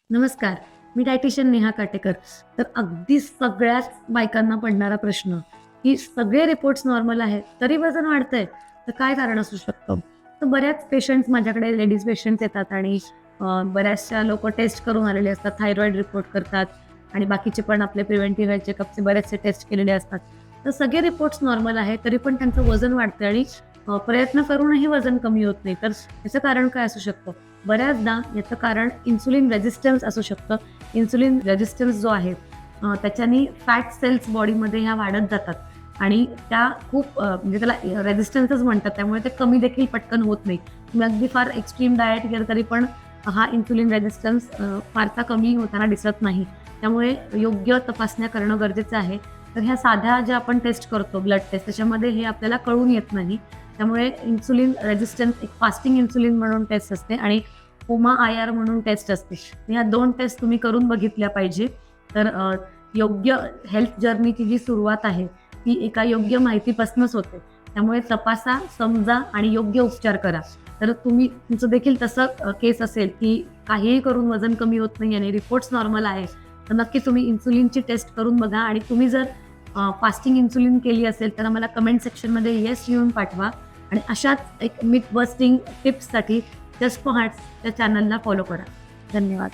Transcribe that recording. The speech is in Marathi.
नमस्कार. मी डायटिशियन नेहा काटेकर. तर अगदी सगळ्याच बायकांना पडणारा प्रश्न, की सगळे रिपोर्ट्स नॉर्मल आहेत, तरी वजन वाढतंय, तर काय कारण असू शकतं? तर बऱ्याच पेशंट्स माझ्याकडे लेडीज पेशंट्स येतात आणि बऱ्याचशा लोकं टेस्ट करून आलेले असतात. थायरॉईड रिपोर्ट करतात आणि बाकीचे पण आपले प्रिव्हेंटिव्ह हेल्थ चेकअपचे बरेचसे टेस्ट केलेले असतात. तर सगळे रिपोर्ट्स नॉर्मल आहेत, तरी पण त्यांचं वजन वाढतंय आणि प्रयत्न करूनही वजन कमी होत नाही. तर याचं कारण काय असू शकतं? बऱ्याचदा याचं कारण इन्सुलिन रेझिस्टन्स असू शकतं. इन्सुलिन रेझिस्टन्स जो आहे त्याच्याने फॅट सेल्स बॉडीमध्ये ह्या वाढत जातात आणि त्या खूप म्हणजे त्याला रेझिस्टन्सच म्हणतात. त्यामुळे ते कमी देखील पटकन होत नाही. तुम्ही अगदी फार एक्स्ट्रीम डाएट केलं तरी पण हा इन्सुलिन रेझिस्टन्स फारसा कमी होताना दिसत नाही. त्यामुळे योग्य तपासण्या करणं गरजेचं आहे. तर ह्या साध्या ज्या आपण टेस्ट करतो ब्लड टेस्ट त्याच्यामध्ये हे आपल्याला कळून येत नाही. त्यामुळे इन्सुलिन रेझिस्टन्स एक फास्टिंग इन्सुलिन म्हणून टेस्ट असते आणि HOMA-IR म्हणून टेस्ट असते. ह्या 2 टेस्ट तुम्ही करून बघितल्या पाहिजे. तर योग्य हेल्थ जर्नीची जी सुरुवात आहे, ती एका योग्य माहितीपासूनच होते. त्यामुळे तपासा, समजा आणि योग्य उपचार करा. तर तुमचं देखील तसं केस असेल, की काहीही करून वजन कमी होत नाही आणि रिपोर्ट्स नॉर्मल आहे, तर नक्की तुम्ही इन्सुलिनची टेस्ट करून बघा आणि तुम्ही जर फास्टिंग इन्सुलिन केली असेल, तर आम्हाला कमेंट सेक्शनमध्ये येस लिहून पाठवा आणि अशाच एक मिथ बस्टिंग टिप्ससाठी जस्ट फॉर हार्ट्स या चॅनलला फॉलो करा. धन्यवाद.